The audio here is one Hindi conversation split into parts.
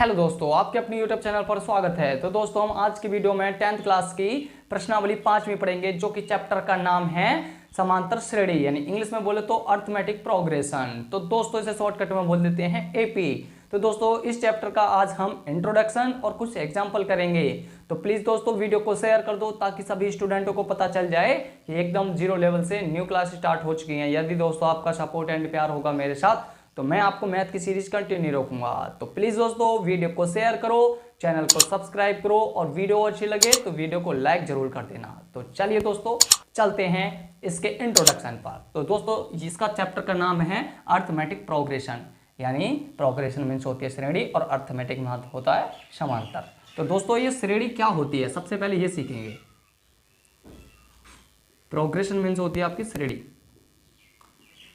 हेलो दोस्तों, आपके अपने यूट्यूब चैनल पर स्वागत है। तो दोस्तों हम आज की वीडियो में 10th क्लास की प्रश्नावली 5वीं पढ़ेंगे, जो कि चैप्टर का नाम है समांतर श्रेणी, यानी इंग्लिश में बोले तो अर्थमेटिक प्रोग्रेशन। तो दोस्तों इसे शॉर्टकट में बोल देते हैं एपी। तो दोस्तों इस चैप्टर का आज हम इंट्रोडक्शन और कुछ एग्जाम्पल करेंगे। तो प्लीज दोस्तों वीडियो को शेयर कर दो ताकि सभी स्टूडेंटों को पता चल जाए कि एकदम जीरो लेवल से न्यू क्लास स्टार्ट हो चुकी है। यदि दोस्तों आपका सपोर्ट एंड प्यार होगा मेरे साथ तो मैं आपको मैथ की सीरीज कंटिन्यू रखूंगा। तो प्लीज दोस्तों वीडियो को शेयर करो, चैनल को सब्सक्राइब करो और वीडियो अच्छी लगे तो वीडियो को लाइक जरूर कर देना। तो चलिए दोस्तों चलते हैं इसके इंट्रोडक्शन पर। तो दोस्तों इसका चैप्टर का नाम है अर्थमेटिक प्रोग्रेशन, यानी प्रोग्रेशन मीन्स होती है श्रेणी और अर्थमेटिक मीन्स होता है समांतर। तो दोस्तों ये श्रेणी क्या होती है, सबसे पहले ये सीखेंगे। प्रोग्रेशन मीन्स होती है आपकी श्रेणी।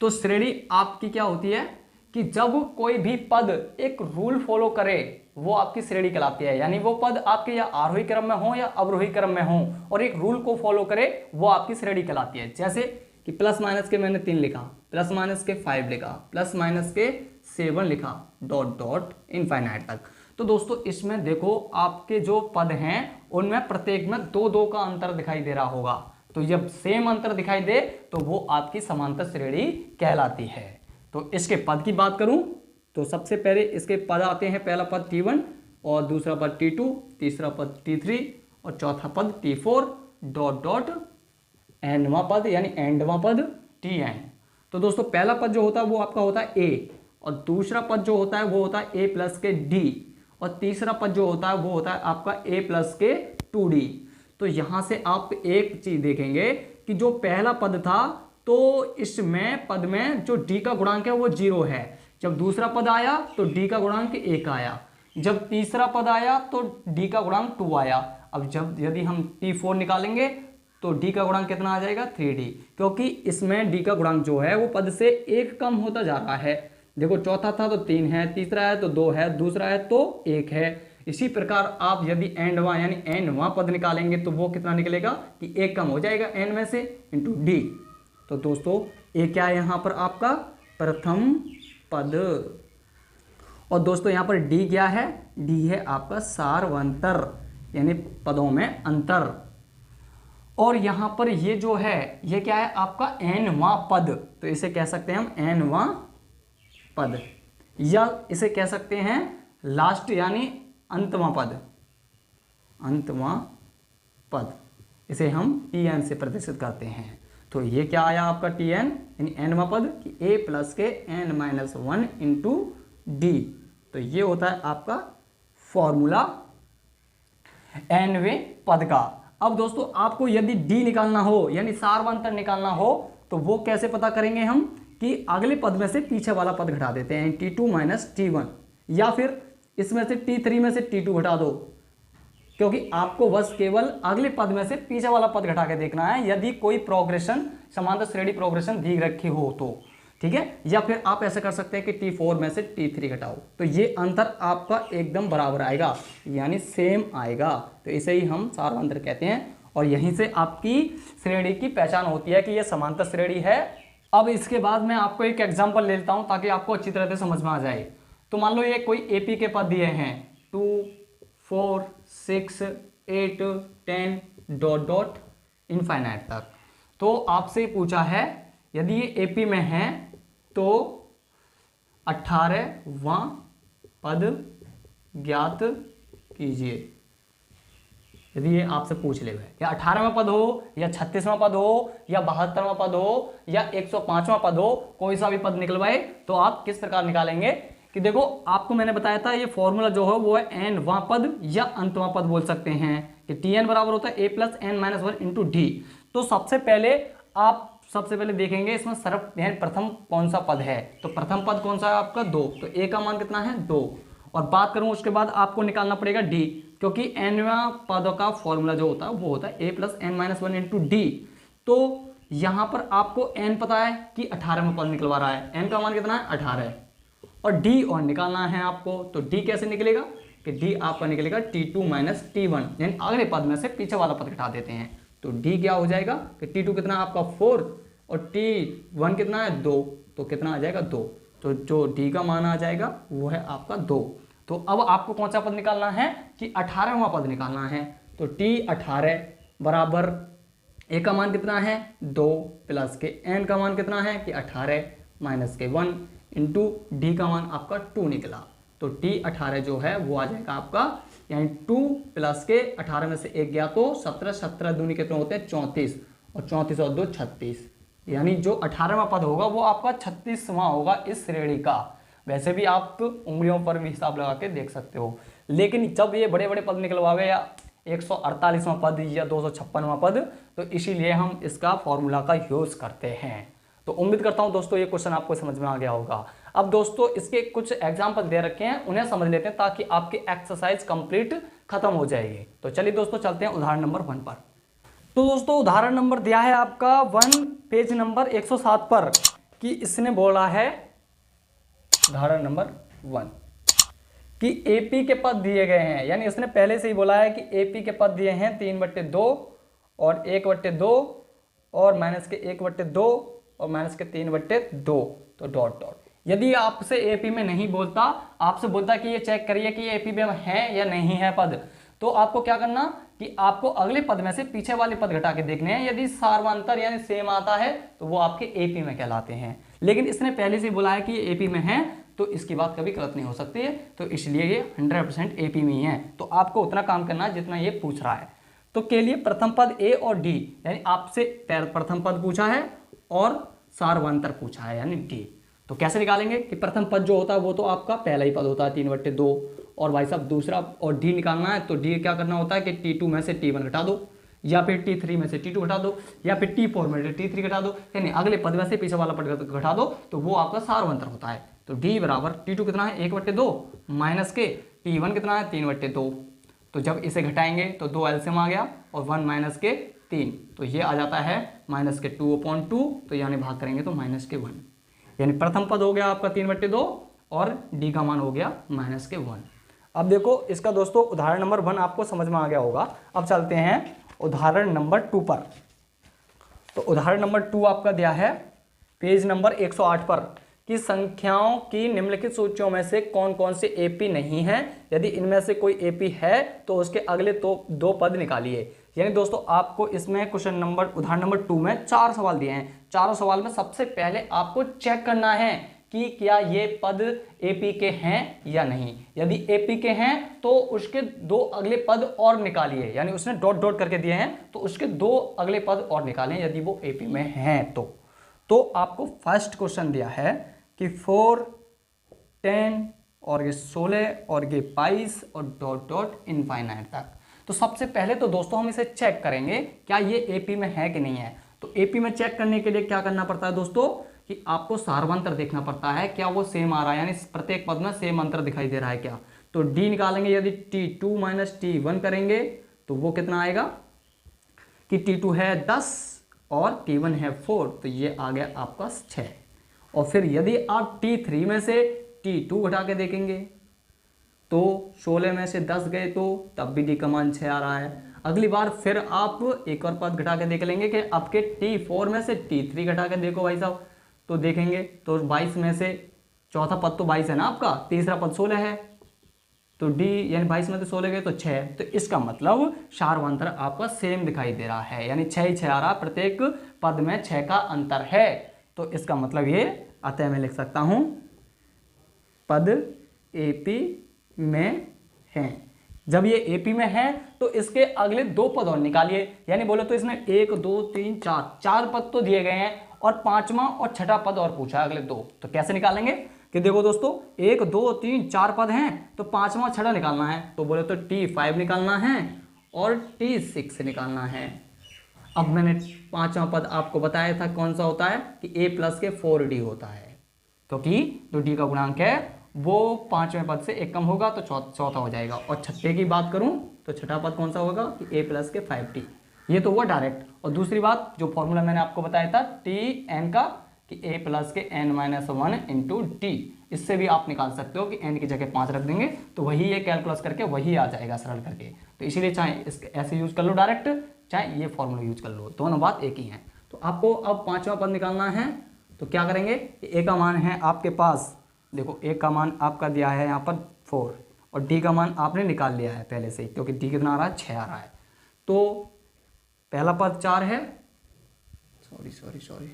तो श्रेणी आपकी क्या होती है कि जब कोई भी पद एक रूल फॉलो करे वो आपकी श्रेणी कहलाती है। यानी वो पद आपके या आरोही क्रम में हो या अवरोही क्रम में हो और एक रूल को फॉलो करे वो आपकी श्रेणी कहलाती है। जैसे कि प्लस माइनस के मैंने 3 लिखा, प्लस माइनस के 5 लिखा, प्लस माइनस के 7 लिखा, डॉट डॉट इनफाइनाइट तक। तो दोस्तों इसमें देखो आपके जो पद हैं उनमें प्रत्येक में 2-2 का अंतर दिखाई दे रहा होगा। तो जब सेम अंतर दिखाई दे तो वो आपकी समांतर श्रेणी कहलाती है। तो इसके पद की बात करूं तो सबसे पहले इसके पद आते हैं। पहला पद T1 और दूसरा पद T2, तीसरा पद T3 और चौथा पद T4 डॉट डॉट एंडवा पद यानी एंडवा पद Tn। तो दोस्तों पहला पद जो होता है वो आपका होता है A और दूसरा पद जो होता है वो होता है A प्लस के D और तीसरा पद जो होता है वो होता है आपका A प्लस के 2D। तो यहां से आप एक चीज देखेंगे कि जो पहला पद था तो इसमें पद में जो d का गुणांक है वो 0 है। जब दूसरा पद आया तो d का गुणांक 1 आया, जब तीसरा पद आया तो d का गुणांक 2 आया। अब जब यदि हम T4 निकालेंगे तो d का गुणांक कितना आ जाएगा 3d, क्योंकि इसमें d का गुणांक जो है वो पद से 1 कम होता जा रहा है। देखो चौथा था तो 3 है, तीसरा है तो 2 है, दूसरा है तो 1 है। इसी प्रकार आप यदि एंडवा यानी एनवा पद निकालेंगे तो वो कितना निकलेगा कि 1 कम हो जाएगा एन में से इंटू डी। तो दोस्तों ये क्या है यहाँ पर आपका प्रथम पद। और दोस्तों यहाँ पर डी क्या है, डी है आपका सार्वंतर यानी पदों में अंतर। और यहाँ पर ये जो है ये क्या है आपका एनवा पद। तो इसे कह सकते हैं हम एनवा पद या इसे कह सकते हैं लास्ट यानी अंतवा पद, अंतवा पद। इसे हम Tn से प्रदर्शित करते हैं। तो ये क्या आया आपका Tn यानी एनवा पद कि a प्लस के n-1 इंटू डी। तो ये होता है आपका फॉर्मूला nवे पद का। अब दोस्तों आपको यदि d निकालना हो यानी सार्वंतर निकालना हो तो वो कैसे पता करेंगे हम कि अगले पद में से पीछे वाला पद घटा देते हैं T2 माइनस T1, या फिर इसमें से T3 में से T2 घटा दो, क्योंकि आपको बस केवल अगले पद में से पीछे वाला पद घटा के देखना है यदि कोई प्रोग्रेशन समांतर श्रेणी प्रोग्रेशन दी रखी हो तो, ठीक है। या फिर आप ऐसा कर सकते हैं कि T4 में से T3 घटाओ तो ये अंतर आपका एकदम बराबर आएगा यानी सेम आएगा। तो इसे ही हम सार्वंतर कहते हैं और यहीं से आपकी श्रेणी की पहचान होती है कि यह समांतर श्रेणी है। अब इसके बाद मैं आपको एक एग्जाम्पल ले लेता हूं ताकि आपको अच्छी तरह से समझ में आ जाए। तो मान लो ये कोई एपी के पद दिए हैं 2, 4, 6, 8, 10 डॉट डॉट इनफाइनाइट तक। तो आपसे पूछा है यदि ये एपी में है तो 18वां पद ज्ञात कीजिए। यदि ये आपसे पूछ ले या 18वां पद हो या 36वां पद हो या 72वां पद हो या 105वां पद हो, कोई सा भी पद निकलवाए तो आप किस प्रकार निकालेंगे कि देखो आपको मैंने बताया था ये फॉर्मूला जो है वो है एनवां पद या अंतवां पद बोल सकते हैं कि Tn बराबर होता है a plus n-1 into D. तो सबसे पहले देखेंगे इसमें प्रथम कौन सा पद है। तो प्रथम पद कौन सा है आपका 2, तो a का मान कितना है 2। और बात करूं उसके बाद आपको निकालना पड़ेगा d, क्योंकि nवां पद का फॉर्मूला जो होता है वो होता है a plus n-1 into D. तो यहां पर आपको n पता है कि 18वां पद निकलवा रहा है, n का मान कितना है 18 और d और निकालना है आपको। तो d कैसे निकलेगा कि d आपका निकलेगा T2 माइनस T1 यानी अगले पद में से पीछे वाला पद घटा देते हैं। तो d क्या हो जाएगा कि T2 कितना आपका 4 और T1 कितना है 2, तो कितना आ जाएगा 2। तो जो d का मान आ जाएगा वो है आपका 2। तो अब आपको कौन सा पद निकालना है कि 18वां पद निकालना है। तो t18 बराबर a का मान कितना है 2 प्लस के n का मान कितना है कि 18 माइनस के 1 इंटू डी का मान आपका 2 निकला। तो t18 जो है वो आ जाएगा आपका यानी 2 प्लस के 18 में से 1 गया तो 17, 17 दूनी कितने होते हैं 34 और 34 और 2 36, यानी जो 18वां पद होगा वो आपका 36वां होगा इस श्रेणी का। वैसे भी आप उंगलियों पर भी हिसाब लगा के देख सकते हो, लेकिन जब ये बड़े बड़े पद निकलवावे या 148वां पद या 256वां पद, तो इसीलिए हम इसका फॉर्मूला का यूज करते हैं। तो उम्मीद करता हूं दोस्तों ये क्वेश्चन आपको समझ में आ गया होगा। अब दोस्तों इसके कुछ एग्जाम्पल दे रखे हैं, उन्हें समझ लेते हैं ताकि आपकी एक्सरसाइज कंप्लीट खत्म हो जाएगी। तो चलिए दोस्तों चलते हैं उदाहरण नंबर 1 पर। तो दोस्तों उदाहरण नंबर दिया है आपका 1 पेज नंबर 107 पर कि इसने बोला है उदाहरण नंबर 1 कि एपी के पद दिए गए हैं, यानी इसने पहले से ही बोला है कि एपी के पद दिए हैं 3/2 और 1/2 और माइनस के 1/2 और माइनस के 3/2। तो डॉट डॉट, यदि आपसे एपी में नहीं बोलता, आपसे बोलता कि ये चेक करिए कि ये एपी में है या नहीं है पद, तो आपको क्या करना कि आपको अगले पद में से पीछे वाले पद घटा के देखने हैं। यदि सार्वंतर यानी सेम आता है तो वो आपके एपी में कहलाते हैं। लेकिन इसने पहले से बोला है कि ये एपी में है, तो इसकी बात कभी गलत नहीं हो सकती है, तो इसलिए ये 100% एपी में ही है। तो आपको उतना काम करना है जितना ये पूछ रहा है। तो के लिए प्रथम पद ए और डी, यानी आपसे प्रथम पद पूछा है और सार्वंतर पूछा है यानी डी। तो कैसे निकालेंगे कि प्रथम पद जो होता है वो तो आपका पहला ही पद होता है 3/2, और भाई साहब दूसरा और डी निकालना है तो डी क्या करना होता है कि t2 में से t1 घटा दो, या फिर t3 में से t2 घटा दो, या फिर t4 में से t3 घटा दो, यानी अगले पद में से पीछे वाला पद घटा दो, तो वो आपका सार्वंतर होता है। तो d बराबर t2 कितना है 1/2 माइनस के t1 कितना है 3/2। तो जब इसे घटाएंगे तो 2 एलसीएम आ गया और 1 माइनस के 3, तो ये आ जाता है माइनस के 2/2, तो यानी भाग करेंगे तो माइनस के 1, यानी प्रथम पद हो गया आपका 3/2 और डी का मान हो गया माइनस के 1। अब देखो इसका दोस्तों उदाहरण नंबर 1 आपको समझ में आ गया होगा। अब चलते हैं उदाहरण नंबर 2 पर। तो उदाहरण नंबर 2 आपका दिया है पेज नंबर 108 पर कि संख्याओं की निम्नलिखित सूचियों में से कौन कौन से एपी नहीं है, यदि इनमें से कोई एपी है तो उसके अगले तो 2 पद निकालिए। यानी दोस्तों आपको इसमें क्वेश्चन नंबर उदाहरण नंबर 2 में 4 सवाल दिए हैं। चारों सवाल में सबसे पहले आपको चेक करना है कि क्या ये पद एपी के हैं या नहीं। यदि एपी के हैं तो उसके 2 अगले पद और निकालिए, यानी उसने डॉट डॉट करके दिए हैं तो उसके 2 अगले पद और निकालें यदि वो एपी में हैं। तो आपको फर्स्ट क्वेश्चन दिया है कि 4, 10 और ये 16 और ये 22 और डॉट डॉट इनफाइनाइट तक। तो सबसे पहले तो दोस्तों हम इसे चेक करेंगे क्या ये एपी में है कि नहीं है। तो एपी में चेक करने के लिए क्या करना पड़ता है दोस्तों कि आपको सार्वंतर देखना पड़ता है, क्या वो सेम आ रहा है, यानी प्रत्येक पद में सेम अंतर दिखाई दे रहा है क्या। तो डी निकालेंगे, यदि t2 माइनस t1 करेंगे तो वो कितना आएगा कि t2 है 10 और t1 है 4, तो ये आ गया आपका 6। और फिर यदि आप t3 में से t2 घटा के देखेंगे तो 16 में से 10 गए तो तब भी डी का मान 6 आ रहा है। अगली बार फिर आप एक और पद घटा के देख लेंगे कि आपके t4 में से t3 घटा के देखो भाई साहब, तो देखेंगे तो 22 में से चौथा पद तो 22 है ना आपका, तीसरा पद 16 है, तो डी यानी 22 में से 16 गए तो 6। तो इसका मतलब सार्वंतर आपका सेम दिखाई दे रहा है, यानी 6 ही 6 आ रहा, प्रत्येक पद में 6 का अंतर है। तो इसका मतलब ये अतः मैं लिख सकता हूं पद एपी में हैं। जब ये एपी में है तो इसके अगले 2 पद और निकालिए, यानी बोले तो इसमें 1 2 3 4 पद तो दिए गए हैं और 5वां और 6ठा पद और पूछा है अगले 2। तो कैसे निकालेंगे कि देखो दोस्तों 1 2 3 4 पद हैं तो 5वां 6ठा निकालना है, तो बोले तो t5 निकालना है और t6 निकालना है। अब मैंने 5वां पद आपको बताया था कौन सा होता है कि a प्लस के 4d होता है, क्योंकि जो d का गुणांक है वो 5वें पद से 1 कम होगा तो चौथा हो जाएगा। और छठे की बात करूं तो छठा पद कौन सा होगा कि a प्लस के 5t, ये तो हुआ डायरेक्ट। और दूसरी बात जो फॉर्मूला मैंने आपको बताया था tn का कि a प्लस के n-1 इंटू टी, इससे भी आप निकाल सकते हो कि n की जगह 5 रख देंगे तो वही ये कैलकुलस करके वही आ जाएगा सरल करके। तो इसीलिए चाहे इसके ऐसे यूज कर लो डायरेक्ट, चाहे ये फॉर्मूला यूज कर लो, दोनों बात एक ही है। तो आपको अब 5वां पद निकालना है, तो क्या करेंगे a का मान है आपके पास, देखो a का मान आपका दिया है यहाँ पर 4 और डी का मान आपने निकाल लिया है पहले से ही, क्योंकि डी कितना आ रहा है, 6 आ रहा है। तो पहला पद 4 है, सॉरी,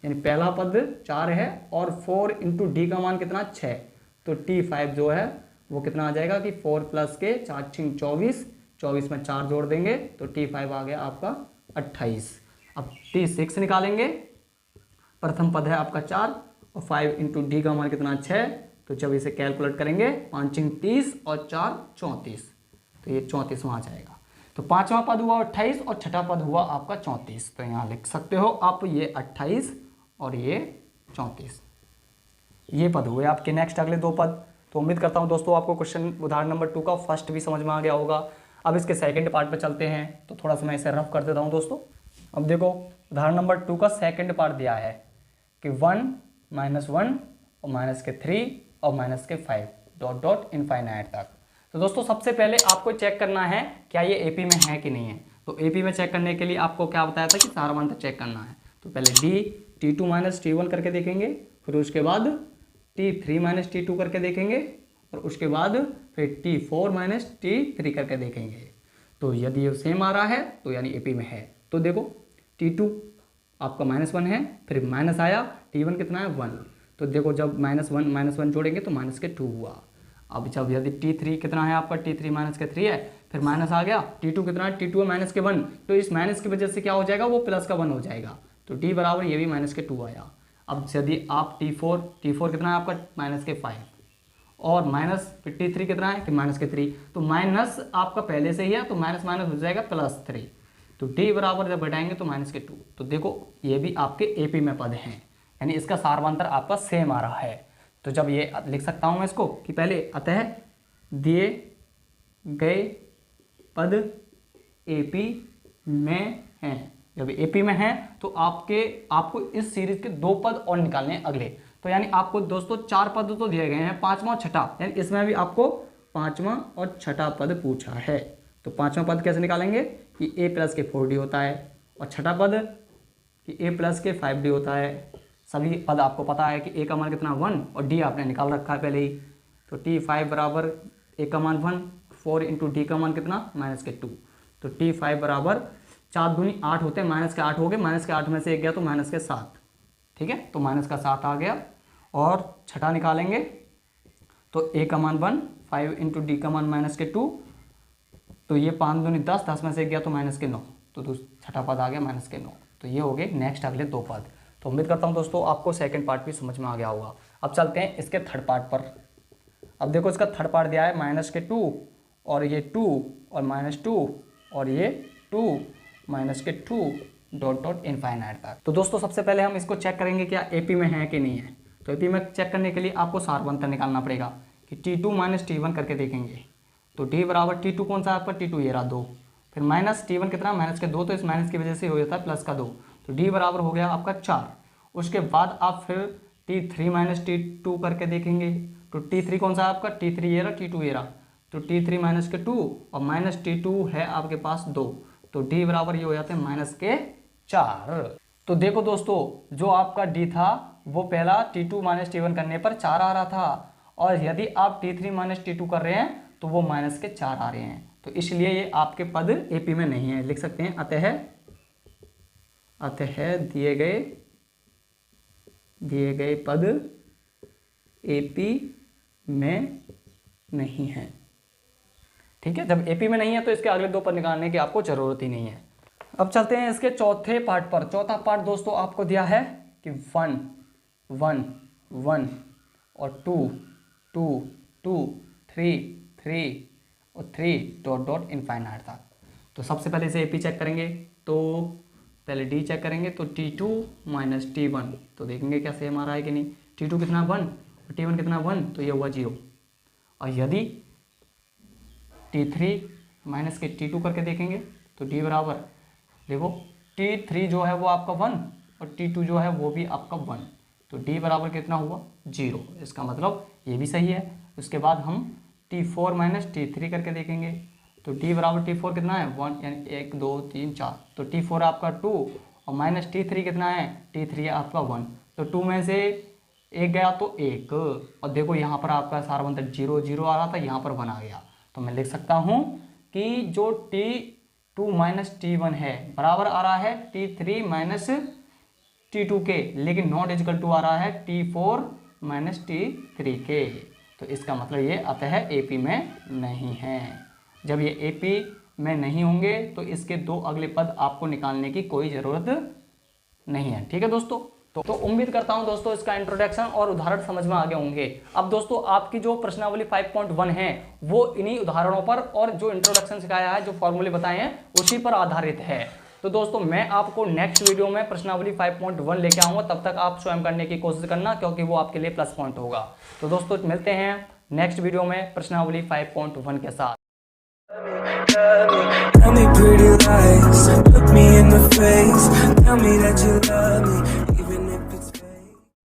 यानी पहला पद 4 है और 4 इंटू डी का मान कितना, 6। तो T5 जो है वो कितना आ जाएगा कि 4 प्लस के 4 6 24, 24 में 4 जोड़ देंगे तो T5 आ गया आपका 28। अब T6 निकालेंगे, प्रथम पद है आपका 4 और 5 इंटू डी का मान कितना, 6। तो जब इसे कैलकुलेट करेंगे 5 6 30 और 4 34, तो ये 34वां आ जाएगा। तो पांचवा पद हुआ 28 और छठा पद हुआ आपका 34। तो यहाँ लिख सकते हो आप ये 28 और ये 34, ये पद हुए आपके। नेक्स्ट अगले दो पद। तो उम्मीद करता हूँ दोस्तों आपको क्वेश्चन उदाहरण नंबर 2 का फर्स्ट भी समझ में आ गया होगा। अब इसके सेकंड पार्ट पे चलते हैं, तो थोड़ा सा मैं इसे रफ कर देता हूँ दोस्तों। अब देखो उदाहरण नंबर 2 का सेकंड पार्ट दिया है कि 1 -1 और -3 और -5 डॉट डॉट इनफाइनाइट तक। तो दोस्तों सबसे पहले आपको चेक करना है क्या ये एपी में है कि नहीं है। तो एपी में चेक करने के लिए आपको क्या बताया था कि सारा मंत्र चेक करना है। तो पहले T2 - T1 करके देखेंगे, फिर उसके बाद T3 - T2 करके देखेंगे, और उसके बाद फिर T4 - T3 करके देखेंगे। तो यदि ये सेम आ रहा है तो यानी एपी में है। तो देखो T2 आपका -1 है, फिर माइनस आया, T1 कितना है 1। तो देखो जब -1 जोड़ेंगे तो -2 हुआ। अब जब यदि T3 कितना है आपका, T3 -3 है, फिर माइनस आ गया, T2 कितना है, T2 है -1। तो इस माइनस की वजह से क्या हो जाएगा, वो प्लस का 1 हो जाएगा। तो T बराबर ये भी -2 आया। अब यदि आप T4 कितना है आपका -5 और माइनस फिर T3 कितना है कि -3। तो माइनस आपका पहले से ही है, तो माइनस माइनस हो जाएगा +3। तो D बराबर जब घटाएंगे तो -2। तो देखो ये भी आपके एपी में पद हैं, यानी इसका सारवांतर आपका सेम आ रहा है। तो जब ये लिख सकता हूँ मैं इसको कि पहले अतः दिए गए पद एपी में हैं। जब एपी में हैं तो आपको इस सीरीज के 2 पद और निकालने हैं अगले। तो यानी आपको दोस्तों 4 पद तो दिए गए हैं, 5वां और छठा, यानी इसमें भी आपको 5वां और छठा पद पूछा है। तो 5वां पद कैसे निकालेंगे कि a प्लस के 4d होता है, और छठा पद कि a प्लस के 5d होता है। सभी पद आपको पता है कि a का मान कितना 1 और d आपने निकाल रखा है पहले ही। तो T5 बराबर a का मान 1, 4 इंटू डी का मान कितना -2। तो T5 बराबर 4 दूनी 8 होते हैं, -8 हो गए, -8 में से 1 गया तो -7। ठीक है, तो -7 आ गया। और छठा निकालेंगे तो a का मान 1, 5 इंटू डी का मान -2। तो ये 5 दूनी 10, 10 में से 1 गया तो -9। तो छठा पद आ गया -9। तो ये हो गए नेक्स्ट अगले 2 पद। तो उम्मीद करता हूँ दोस्तों आपको सेकंड पार्ट भी समझ में आ गया होगा। अब चलते हैं इसके थर्ड पार्ट पर। अब देखो इसका थर्ड पार्ट दिया है -2 और ये 2 और -2 और ये 2 -2 डॉट डॉट इनफाइनाइट तक। तो दोस्तों सबसे पहले हम इसको चेक करेंगे क्या एपी में है कि नहीं है। तो एपी में चेक करने के लिए आपको सारवंतर निकालना पड़ेगा कि T2 - T1 करके देखेंगे। तो D बराबर T2 कौन सा है आपका, T2 ये रहा 2, फिर T1 कितना -2, तो इस माइनस की वजह से हो जाता है +2। तो D बराबर हो गया आपका 4। उसके बाद आप फिर T3 - T2 करके देखेंगे। तो T3 कौन सा है आपका, T3 ये रहा, T2 ये रहा। तो T3 -2 और -T2 है आपके पास 2। तो D बराबर ये हो जाते हैं -4। तो देखो दोस्तों जो आपका D था वो पहला T2 - T1 करने पर 4 आ रहा था, और यदि आप T3 - T2 कर रहे हैं तो वो -4 आ रहे हैं। तो इसलिए ये आपके पद एपी में नहीं है। लिख सकते हैं अतः दिए गए पद एपी में नहीं है। ठीक है, जब एपी में नहीं है तो इसके अगले 2 पद निकालने की आपको जरूरत ही नहीं है। अब चलते हैं इसके चौथे पार्ट पर। चौथा पार्ट दोस्तों आपको दिया है कि 1 1 1 और 2 2 2 3 3 और 3 डॉट डॉट इनफाइनाइट तक। तो सबसे पहले इसे एपी चेक करेंगे। तो पहले डी चेक करेंगे तो T2 - T1, तो देखेंगे क्या सेम आ रहा है कि नहीं। T2 कितना 1 और T1 कितना 1, तो ये हुआ 0। और यदि T3 माइनस के T2 करके देखेंगे तो D बराबर देखो T3 जो है वो आपका 1 और T2 जो है वो भी आपका 1। तो D बराबर कितना हुआ 0। इसका मतलब ये भी सही है। उसके बाद हम T4 - T3 करके देखेंगे। तो D बराबर T4 कितना है 1, यानी 1 2 3 4। तो T4 आपका 2 और -T3 कितना है, T3 है आपका 1। तो 2 में से एक गया तो एक, और देखो यहाँ पर आपका सारा बनता 0 0 आ रहा था, यहाँ पर 1 आ गया। तो मैं लिख सकता हूँ कि जो T2 माइनस T1 है बराबर आ रहा है T3 माइनस T2 के, लेकिन नॉट इक्वल टू आ रहा है T4 माइनस T3 के। तो इसका मतलब ये अतः AP में नहीं है। जब ये AP में नहीं होंगे तो इसके दो अगले पद आपको निकालने की कोई ज़रूरत नहीं है। ठीक है दोस्तों, तो उम्मीद करता हूं दोस्तों इसका इंट्रोडक्शन और उदाहरण समझ में आ गए होंगे। अब दोस्तों आपकी जो प्रश्नावली 5.1 है वो इन्हीं उदाहरणों पर और जो इंट्रोडक्शन सिखाया है, जो फॉर्मूले बताए हैं उसी पर आधारित है। तो दोस्तों मैं आपको नेक्स्ट वीडियो में प्रश्नावली 5.1 लेके आऊंगा, तब तक आप स्वयं करने की कोशिश करना, क्योंकि वो आपके लिए प्लस पॉइंट होगा। तो दोस्तों मिलते हैं नेक्स्ट वीडियो में प्रश्नावली 5.1 के साथ। Tell me pretty lies, look me in the face, tell me that you love me.